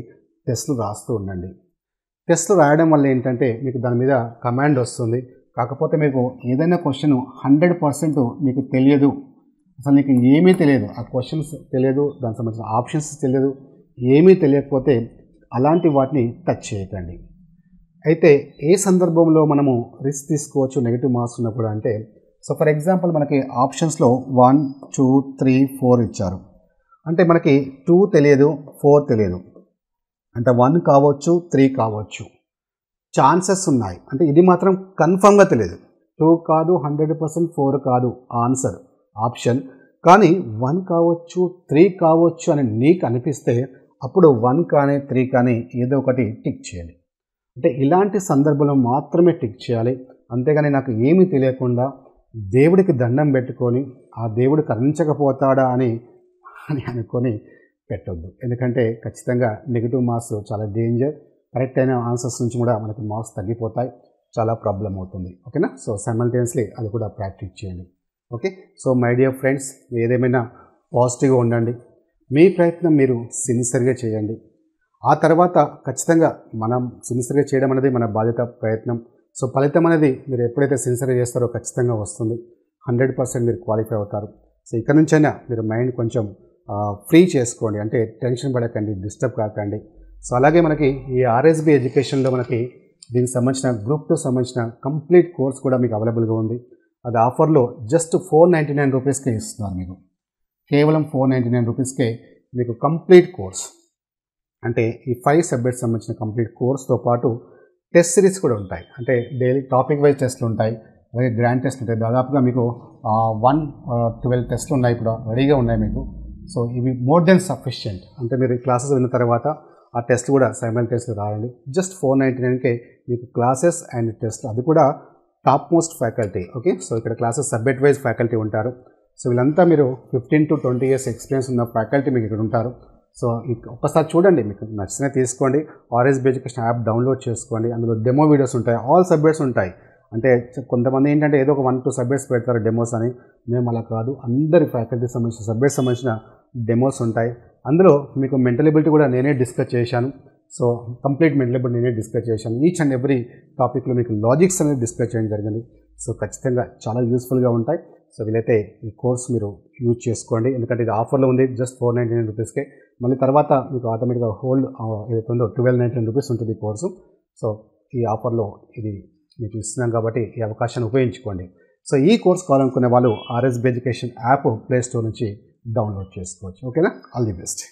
టెస్టులు రాస్తూ ఉండండి. టెస్టులు రాయడం వల్ల ఏంటంటే మీకు దాని మీద కమాండ్ వస్తుంది. కాకపోతే మీకు ఏదైనా క్వశ్చన్ 100% మీకు తెలియదు, అసలు నీకు ఏమీ తెలియదు, ఆ క్వశ్చన్స్ తెలియదు, దానికి సంబంధించిన ఆప్షన్స్ తెలియదు, ఏమీ తెలియకపోతే అలాంటి వాటిని టచ్ చేయకండి. అయితే ఏ సందర్భంలో మనము రిస్క్ తీసుకోవచ్చు నెగిటివ్ మార్క్స్ ఉన్నప్పుడు అంటే, సో ఫర్ ఎగ్జాంపుల్ మనకి ఆప్షన్స్లో 1, 2, 3, 4 ఇచ్చారు. అంటే మనకి 2 తెలియదు, 4 తెలియదు, అంటే 1 కావచ్చు, 3 కావచ్చు, ఛాన్సెస్ ఉన్నాయి. అంటే ఇది మాత్రం కన్ఫర్మ్గా తెలియదు, 2 కాదు, 100% 4 కాదు ఆన్సర్ ఆప్షన్, కానీ 1 కావచ్చు, 3 కావచ్చు అని నీకు అనిపిస్తే అప్పుడు 1 కానీ 3 కానీ ఏదో ఒకటి టిక్ చేయాలి. అంటే ఇలాంటి సందర్భంలో మాత్రమే టిక్ చేయాలి. అంతేగాని నాకు ఏమీ తెలియకుండా దేవుడికి దండం పెట్టుకొని ఆ దేవుడు కరుణించకపోతాడా అని అనుకొని పెట్టొద్దు. ఎందుకంటే ఖచ్చితంగా నెగిటివ్ మార్క్స్ చాలా డేంజర్. కరెక్ట్ అయిన ఆన్సర్స్ నుంచి కూడా మనకి మార్క్స్ తగ్గిపోతాయి, చాలా ప్రాబ్లం అవుతుంది. ఓకేనా? సో సైమల్టేనియస్లీ అది కూడా ప్రాక్టీస్ చేయండి. Okay, so my dear friends, ఏదేమైనా పాజిటివ్గా ఉండండి. మీ ప్రయత్నం మీరు సిన్సియర్గా చేయండి. ఆ తర్వాత ఖచ్చితంగా మనం సిన్సియర్గా చేయడం అనేది మన బాధ్యత, ప్రయత్నం. సో ఫలితం అనేది మీరు ఎప్పుడైతే సిన్సియర్గా చేస్తారో ఖచ్చితంగా వస్తుంది. 100% మీరు క్వాలిఫై అవుతారు. సో ఇక్కడ నుంచైనా మీరు మైండ్ కొంచెం ఫ్రీ చేసుకోండి, అంటే టెన్షన్ పడకండి, డిస్టర్బ్ కాకండి. సో అలాగే మనకి ఈ ఆర్ఎస్బి ఎడ్యుకేషన్లో మనకి దీనికి సంబంధించిన గ్రూప్ 2 సంబంధించిన కంప్లీట్ కోర్స్ కూడా మీకు అవైలబుల్గా ఉంది. అది ఆఫర్లో జస్ట్ 499 రూపీస్కే ఇస్తున్నారు. మీకు కేవలం 499 రూపీస్కే మీకు కంప్లీట్ కోర్స్, అంటే ఈ 5 సబ్జెక్ట్స్ సంబంధించిన కంప్లీట్ కోర్స్తో పాటు టెస్ట్ సిరీస్ కూడా ఉంటాయి. అంటే డైలీ టాపిక్ వైజ్ టెస్ట్లు ఉంటాయి, అలాగే గ్రాండ్ టెస్ట్లు ఉంటాయి. దాదాపుగా మీకు 112 టెస్ట్లు ఉన్నాయి, ఇప్పుడు రెడీగా ఉన్నాయి మీకు. సో ఇవి మోర్ దెన్ సఫిషియంట్. అంటే మీరు క్లాసెస్ విన్న తర్వాత ఆ టెస్ట్ కూడా సైమల్టేనియస్గా రాయండి. జస్ట్ 499కే మీకు క్లాసెస్ అండ్ టెస్ట్, అది కూడా top most faculty. Okay, so ఇక్కడ క్లాసెస్ సబ్జెక్ట్ వైజ్ ఫ్యాకల్టీ ఉంటారు. సో వీళ్ళంతా మీరు 15 to 20 years ఎక్స్పీరియన్స్ ఉన్న ఫ్యాకల్టీ మీకు ఇక్కడ ఉంటారు. సో ఒక్కసారి చూడండి, మీకు నచ్చిన తీసుకోండి. ఆర్ఎస్బి ఎడ్యుకేషన్ యాప్ డౌన్లోడ్ చేసుకోండి. అందులో డెమో వీడియోస్ ఉంటాయి, ఆల్ సబ్జెక్ట్స్ ఉంటాయి. అంటే కొంతమంది ఏంటంటే ఏదో ఒక 1-2 సబ్జెక్ట్స్ పెడతారు డెమోస్ అని, మేము అలా కాదు. అందరి ఫ్యాకల్టీ సంబంధించిన సబ్జెక్ట్స్ సంబంధించిన డెమోస్ ఉంటాయి. అందులో మీకు మెంటల్ ఎబిలిటీ కూడా నేనే డిస్కస్ చేశాను. సో కంప్లీట్ మెంటల్ ఎబిలిటీ నేనే డిస్కస్ చేశాను. ఈచ్ అండ్ ఎవ్రీ టాపిక్లో మీకు లాజిక్స్ అనేది డిస్కస్ చేయడం జరిగింది. సో ఖచ్చితంగా చాలా యూస్ఫుల్గా ఉంటాయి. సో వీలైతే ఈ కోర్స్ మీరు యూజ్ చేసుకోండి, ఎందుకంటే ఇది ఆఫర్లో ఉంది. జస్ట్ 499 రూపీస్కే. మళ్ళీ తర్వాత మీకు ఆటోమేటిక్గా హోల్డ్ ఏదైతే ఉందో 1299 రూపీస్ ఉంటుంది ఈ కోర్సు. సో ఈ ఆఫర్లో ఇది మీకు ఇస్తున్నాం కాబట్టి ఈ అవకాశాన్ని ఉపయోగించుకోండి. సో ఈ కోర్స్ కావాలనుకునే వాళ్ళు RSB education app play store నుంచి డౌన్లోడ్ చేసుకోవచ్చు. ఓకేనా? All the best.